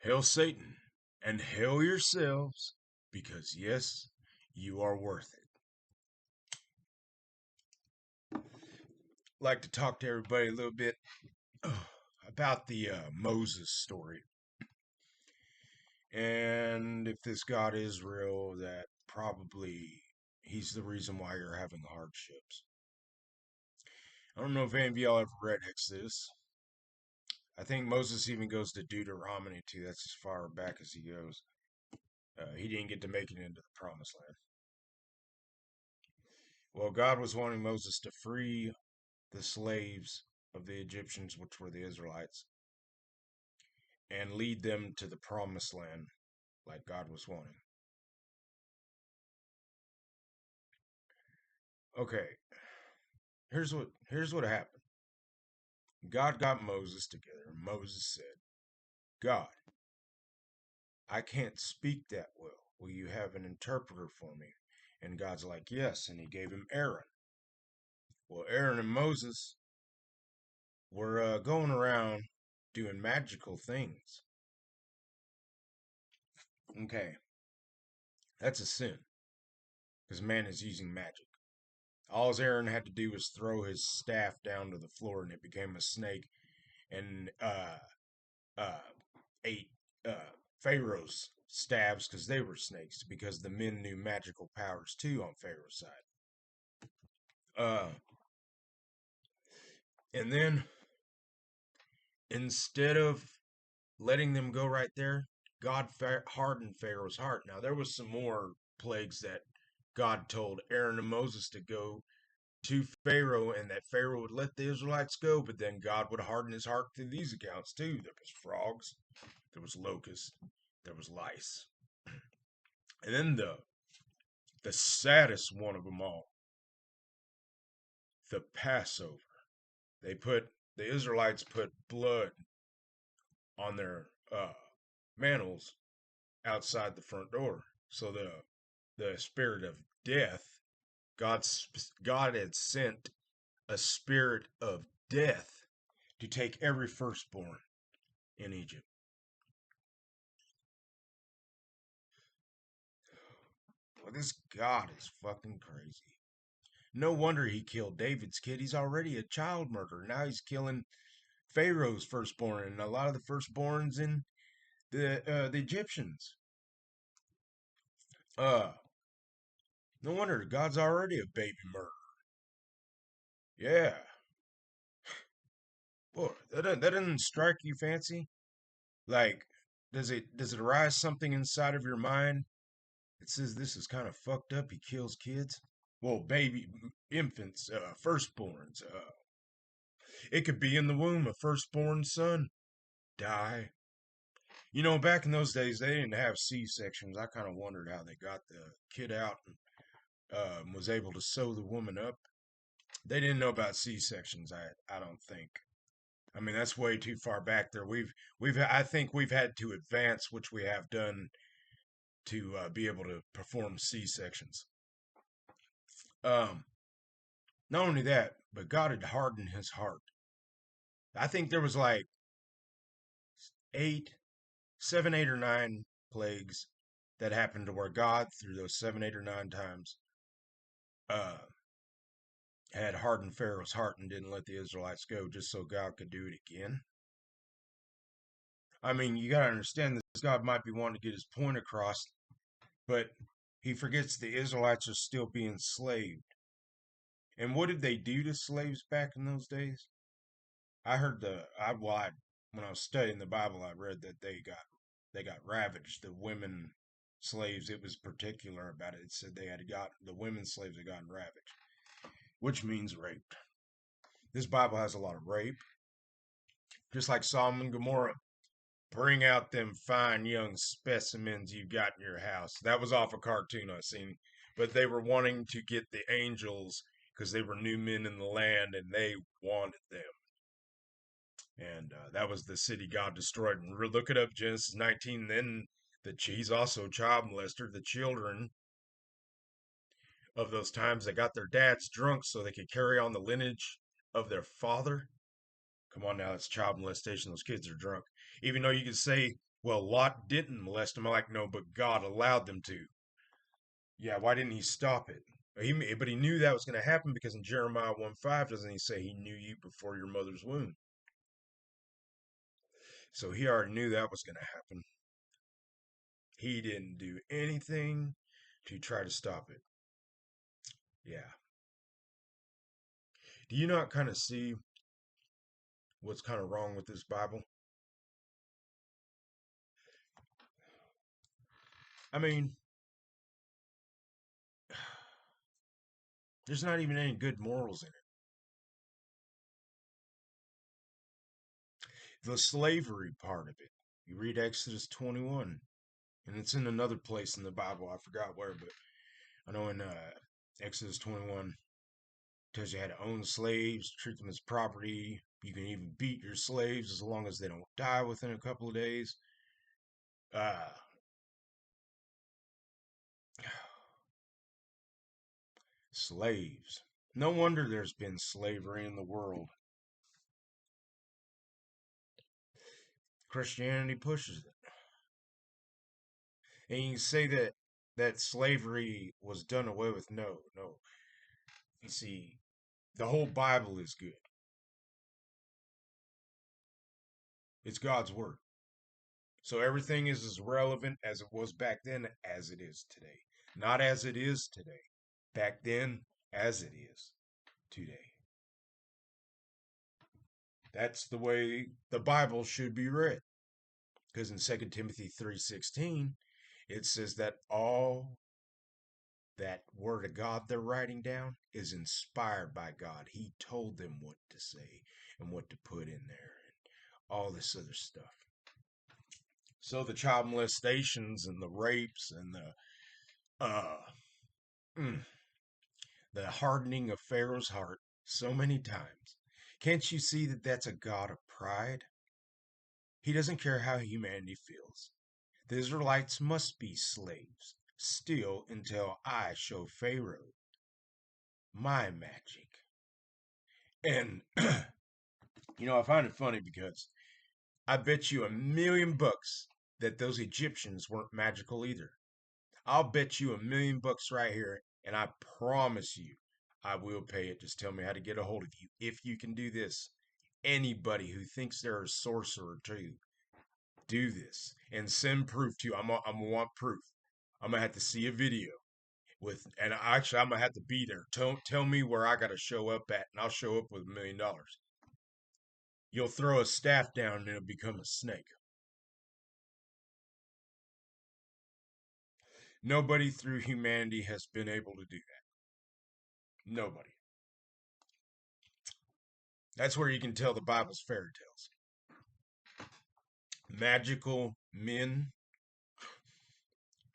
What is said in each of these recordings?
Hail Satan, and hail yourselves, because yes, you are worth it. I'd like to talk to everybody a little bit about the Moses story. And if this God is real, that probably he's the reason why you're having hardships. I don't know if any of y'all ever read Exodus. I think Moses even goes to Deuteronomy too. That's as far back as he goes. He didn't get to make it into the promised land. Well, God was wanting Moses to free the slaves of the Egyptians, which were the Israelites, and lead them to the promised land like God was wanting. Okay, here's what happened. God got Moses together. Moses said, God, I can't speak that well. Will you have an interpreter for me? And God's like, yes. And he gave him Aaron. Well, Aaron and Moses were going around doing magical things. Okay, that's a sin because man is using magic. All Aaron had to do was throw his staff down to the floor and it became a snake and uh, ate Pharaoh's staves because they were snakes because the men knew magical powers too on Pharaoh's side. Uh, and then instead of letting them go right there, God hardened Pharaoh's heart. Now there was some more plagues that God told Aaron and Moses to go to Pharaoh and that Pharaoh would let the Israelites go, but then God would harden his heart through these accounts too. There was frogs, there was locusts, there was lice. And then the saddest one of them all, the Passover. The Israelites put blood on their mantles outside the front door. So the spirit of death, God had sent a spirit of death to take every firstborn in Egypt. Well, this God is fucking crazy. No wonder he killed David's kid. He's already a child murderer. Now he's killing Pharaoh's firstborn and a lot of the firstborns in the Egyptians. No wonder God's already a baby murderer. Yeah. Boy, that doesn't strike you fancy? Like, does it arise something inside of your mind that says this is kind of fucked up? He kills kids. Well, baby infants, firstborns. It could be in the womb, a firstborn son die. You know, back in those days, they didn't have C-sections. I kind of wondered how they got the kid out and was able to sew the woman up. They didn't know about C-sections. I don't think. I mean, that's way too far back there. I think we've had to advance, which we have done to be able to perform C-sections. Um, Not only that, but God had hardened his heart. I think there was like 7, 8, or 9 plagues that happened to where God, through those 7, 8, or 9 times, uh, had hardened Pharaoh's heart and didn't let the Israelites go just so God could do it again. I mean, you got to understand this God might be wanting to get his point across, but he forgets the Israelites are still being enslaved. And what did they do to slaves back in those days? I heard when I was studying the Bible, I read that they got ravaged. The women slaves, it was particular about it. It said the women slaves had gotten ravaged, which means raped. This Bible has a lot of rape, just like Sodom and Gomorrah. Bring out them fine young specimens you got in your house. That was off a cartoon I seen, but they were wanting to get the angels because they were new men in the land and they wanted them. And that was the city God destroyed. And look it up, Genesis 19. Then he's also a child molester. The children of those times that got their dads drunk so they could carry on the lineage of their father. Come on now, it's child molestation. Those kids are drunk. Even though you could say Well, Lot didn't molest him. I'm like, no, but God allowed them to. Yeah, why didn't he stop it? But he knew that was going to happen because in Jeremiah 1:5, doesn't he say he knew you before your mother's womb? So he already knew that was going to happen. He didn't do anything to try to stop it. Yeah. Do you not kind of see what's kind of wrong with this Bible? I mean, there's not even any good morals in it. The slavery part of it. You read Exodus 21, and it's in another place in the Bible. I forgot where, but I know in Exodus 21, tells you how to own slaves, treat them as property. You can even beat your slaves as long as they don't die within a couple of days. Uh, slaves. No wonder there's been slavery in the world. Christianity pushes it. And you say that slavery was done away with. No, no. You see, the whole Bible is good. It's God's word. So everything is as relevant as it was back then as it is today. Not as it is today. Back then as it is today. That's the way the Bible should be read. Because in 2 Timothy 3:16, it says that all that word of God they're writing down is inspired by God. He told them what to say and what to put in there and all this other stuff. So the child molestations and the rapes and uh mm, the hardening of Pharaoh's heart so many times. Can't you see that that's a God of pride? He doesn't care how humanity feels. The Israelites must be slaves still until I show Pharaoh my magic. And, I find it funny because I bet you $1,000,000 that those Egyptians weren't magical either. I'll bet you $1,000,000 right here, and I promise you I will pay it. Just tell me how to get a hold of you if you can do this. Anybody who thinks they're a sorcerer too, do this and send proof to you. I'm gonna want proof. I'm gonna have to see a video and actually I'm gonna have to be there. Tell me where I gotta show up at, and I'll show up with $1,000,000. You'll throw a staff down and it'll become a snake. Nobody through humanity has been able to do that. Nobody. That's where you can tell the Bible's fairy tales. Magical men.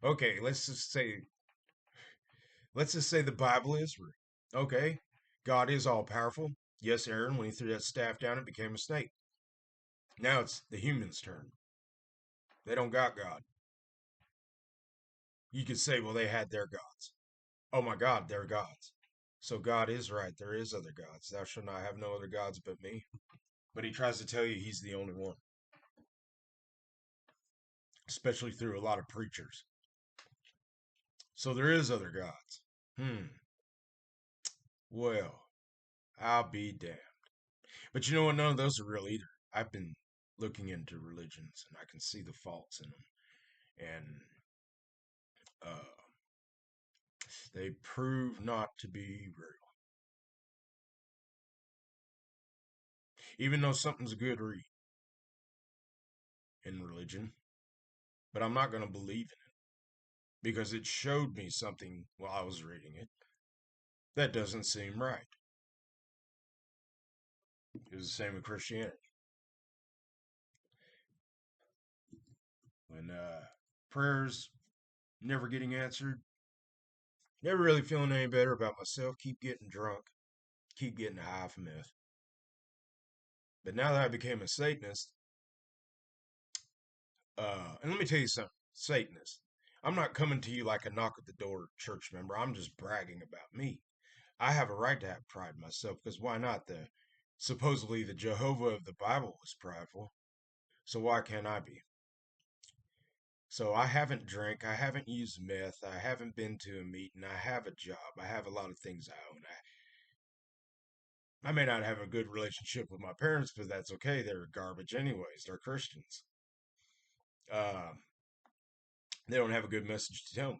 Okay, let's just say the Bible is real. Okay, God is all powerful. Yes, Aaron, when he threw that staff down, it became a snake. Now it's the humans' turn. They don't got God. You could say, well, they had their gods. Oh my God, they're gods. So God is right. There is other gods. Thou shalt not have no other gods but me. But he tries to tell you he's the only one, especially through a lot of preachers. So there is other gods. Well, I'll be damned. But you know what? None of those are real either. I've been looking into religions and I can see the faults in them. And they prove not to be real. Even though something's a good read in religion. But I'm not going to believe in it because it showed me something while I was reading it that doesn't seem right. It was the same with Christianity. When prayers never getting answered, never really feeling any better about myself, keep getting drunk, keep getting high off meth. But now that I became a Satanist, and let me tell you something, Satanist, I'm not coming to you like a knock at the door church member. I'm just bragging about me. I have a right to have pride in myself because why not? Supposedly the Jehovah of the Bible was prideful, so why can't I be? So I haven't drank, I haven't used meth, I haven't been to a meeting, I have a job, I have a lot of things I own. I may not have a good relationship with my parents, but that's okay. They're garbage anyways. They're Christians. Uh, they don't have a good message to tell me.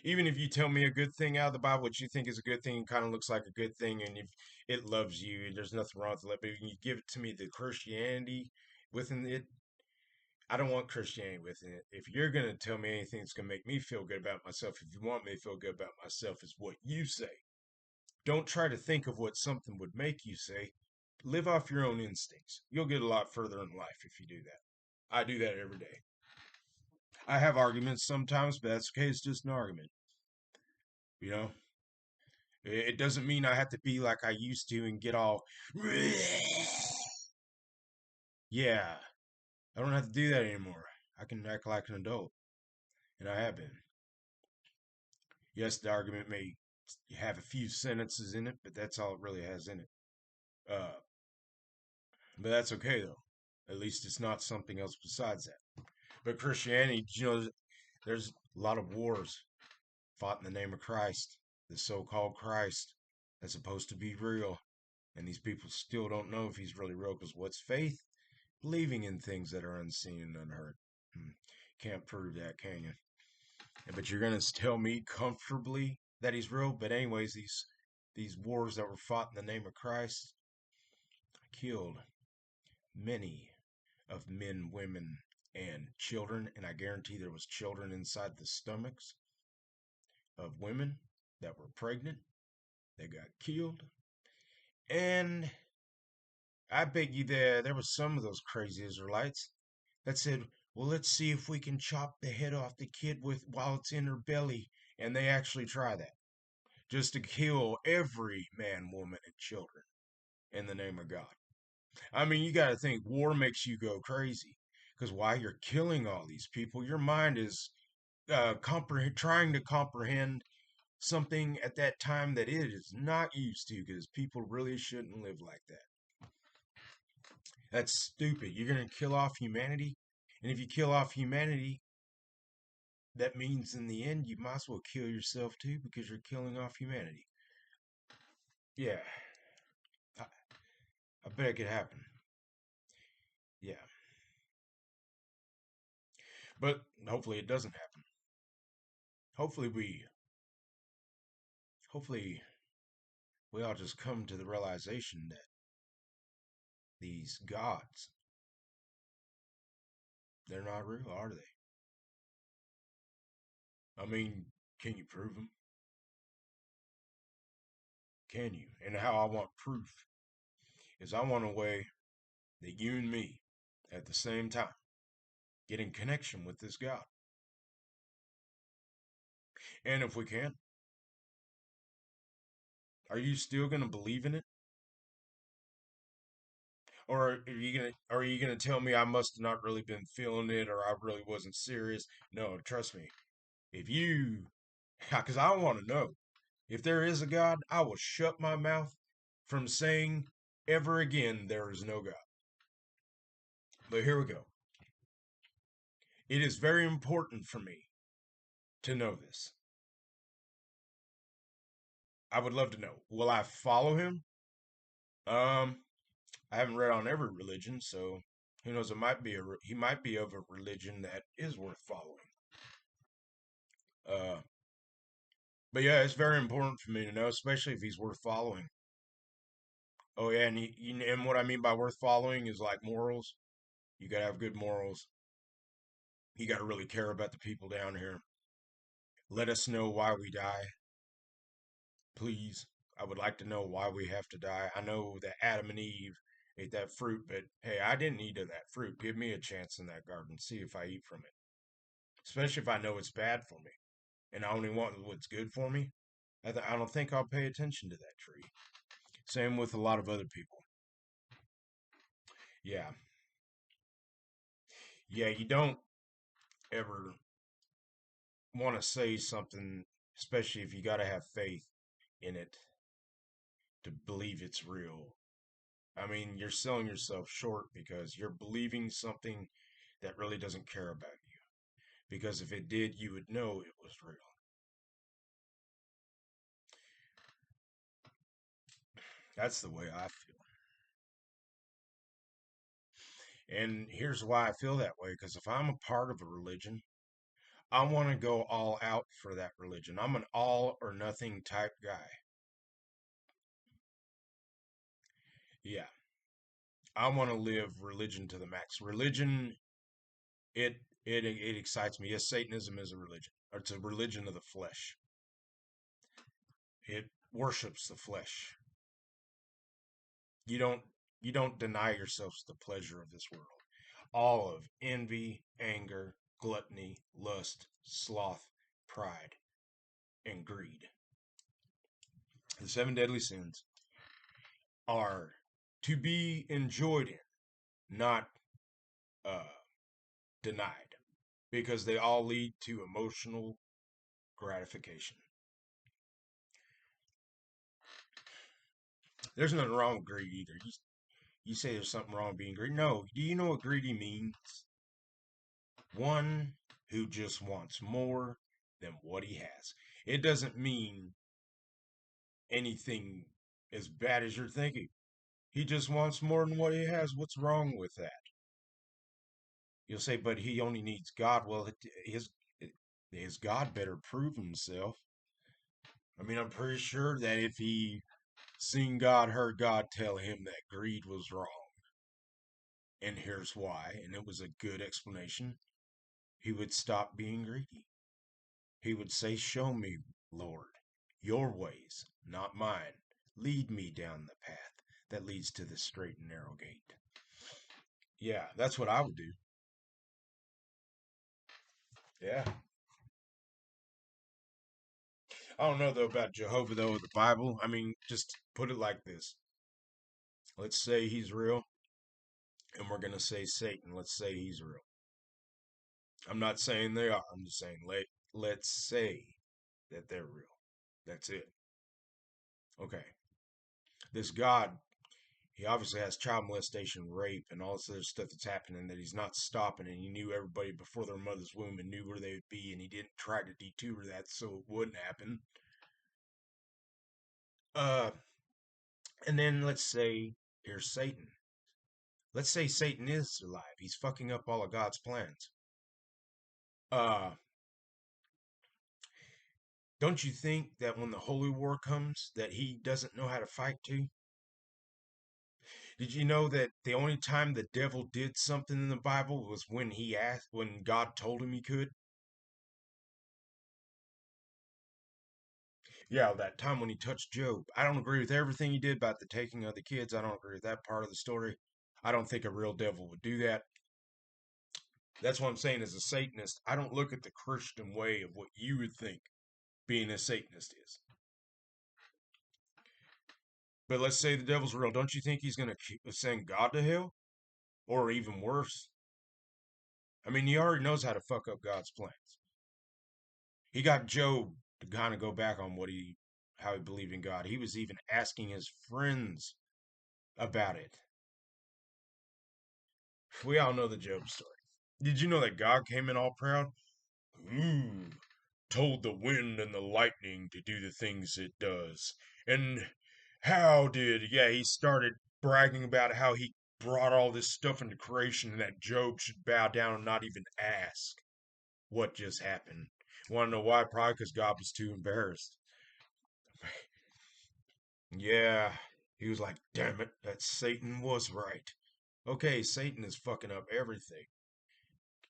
Even if you tell me a good thing out of the Bible, what you think is a good thing, kind of looks like a good thing, and if it loves you, and there's nothing wrong with it, but when you give it to me, the Christianity within it, I don't want Christianity within it. If you're going to tell me anything that's going to make me feel good about myself, if you want me to feel good about myself, is what you say. Don't try to think of what something would make you say. Live off your own instincts. You'll get a lot further in life if you do that. I do that every day. I have arguments sometimes, but that's okay. It's just an argument. You know, it doesn't mean I have to be like I used to and get all, yeah, I don't have to do that anymore. I can act like an adult, and I have been. Yes, the argument may have a few sentences in it, but that's all it really has in it. Uh, but that's okay though. At least it's not something else besides that. But Christianity, there's a lot of wars fought in the name of Christ, the so-called Christ that's supposed to be real. And these people still don't know if he's really real because what's faith? Believing in things that are unseen and unheard. Can't prove that, can you? But you're going to tell me comfortably that he's real. But anyways, these wars that were fought in the name of Christ killed many of men, women, and children. And I guarantee there was children inside the stomachs of women that were pregnant. They got killed. And I bet you there was some of those crazy Israelites that said, well, let's see if we can chop the head off the kid with while it's in her belly. And they actually try that just to kill every man, woman, and children in the name of God. I mean, you got to think war makes you go crazy because while you're killing all these people, your mind is trying to comprehend something at that time that it is not used to because people really shouldn't live like that. That's stupid. You're going to kill off humanity. And if you kill off humanity, that means in the end, you might as well kill yourself too because you're killing off humanity. Yeah, I, I bet it could happen. Yeah. But hopefully it doesn't happen. Hopefully hopefully we all just come to the realization that these gods, they're not real, are they? I mean, can you prove them? Can you? And how I want proof is I want a way that you and me, at the same time, get in connection with this God. And if we can, are you still going to believe in it? Or are you gonna tell me I must have not really been feeling it or I really wasn't serious? No, trust me. If you because I want to know. If there is a God, I will shut my mouth from saying ever again there is no God. But here we go. It is very important for me to know this. I would love to know. Will I follow him? Um, I haven't read on every religion, so who knows? It might be he might be of a religion that is worth following. Uh, but yeah, it's very important for me to know, especially if he's worth following. Oh yeah, and and what I mean by worth following is like morals. You gotta have good morals. You gotta really care about the people down here. Let us know why we die, please. I would like to know why we have to die. I know that Adam and Eve ate that fruit, but hey, I didn't eat of that fruit. Give me a chance in that garden. See if I eat from it. Especially if I know it's bad for me and I only want what's good for me. I don't think I'll pay attention to that tree. Same with a lot of other people. Yeah. Yeah, you don't ever want to say something, especially if you got to have faith in it to believe it's real. I mean, you're selling yourself short because you're believing something that really doesn't care about you. Because if it did, you would know it was real. That's the way I feel. And here's why I feel that way. Because if I'm a part of a religion, I want to go all out for that religion. I'm an all or nothing type guy. Yeah. I want to live religion to the max. Religion, it excites me. Yes, Satanism is a religion. Or it's a religion of the flesh. It worships the flesh. You don't you don't deny yourselves the pleasure of this world. All of envy, anger, gluttony, lust, sloth, pride, and greed. The seven deadly sins are to be enjoyed in, not uh, denied, because they all lead to emotional gratification. There's nothing wrong with greed either. You say there's something wrong with being greedy. No, do you know what greedy means? One who just wants more than what he has. It doesn't mean anything as bad as you're thinking. He just wants more than what he has. What's wrong with that? You'll say, but he only needs God. Well, his God better prove himself. I mean, I'm pretty sure that if he seen God, heard God tell him that greed was wrong, and here's why, and it was a good explanation, he would stop being greedy. He would say, show me, Lord, your ways, not mine. Lead me down the path that leads to the straight and narrow gate. Yeah, that's what I would do. Yeah. I don't know though about Jehovah though, the Bible. I mean, just put it like this. Let's say he's real, and we're gonna say Satan. Let's say he's real. I'm not saying they are. I'm just saying let's say that they're real. That's it. Okay. This God, he obviously has child molestation, rape, and all this other stuff that's happening that he's not stopping, and he knew everybody before their mother's womb and knew where they would be, and he didn't try to detour that so it wouldn't happen. Uh, and then let's say here's Satan. Let's say Satan is alive. He's fucking up all of God's plans. Uh, don't you think that when the holy war comes, that he doesn't know how to fight too? Did you know that the only time the devil did something in the Bible was when God told him he could? Yeah, that time when he touched Job. I don't agree with everything he did about the taking of the kids. I don't agree with that part of the story. I don't think a real devil would do that. That's what I'm saying as a Satanist. I don't look at the Christian way of what you would think being a Satanist is. But let's say the devil's real. Don't you think he's going to send God to hell? Or even worse? I mean, he already knows how to fuck up God's plans. He got Job to kind of go back on how he believed in God. He was even asking his friends about it. We all know the Job story. Did you know that God came in all proud? Ooh, told the wind and the lightning to do the things it does. And he started bragging about how he brought all this stuff into creation and that Job should bow down and not even ask what just happened. Want to know why? Probably because God was too embarrassed. Yeah, he was like, damn it, that Satan was right. Okay, Satan is fucking up everything.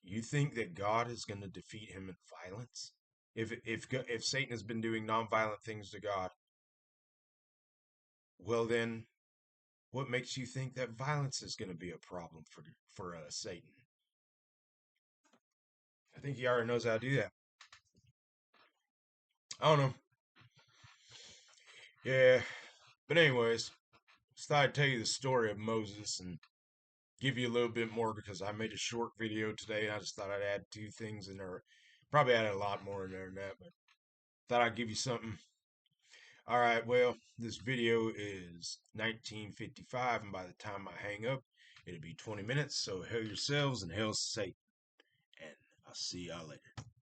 You think that God is going to defeat him in violence? If Satan has been doing nonviolent things to God, well then, what makes you think that violence is going to be a problem for Satan? I think he already knows how to do that. I don't know. Yeah, but anyways, just thought I'd tell you the story of Moses and give you a little bit more because I made a short video today and I just thought I'd add two things in there. Probably added a lot more in there than that, but thought I'd give you something. All right, well, this video is 1955, and by the time I hang up, it'll be 20 minutes. So, hail yourselves and hail Satan. And I'll see y'all later.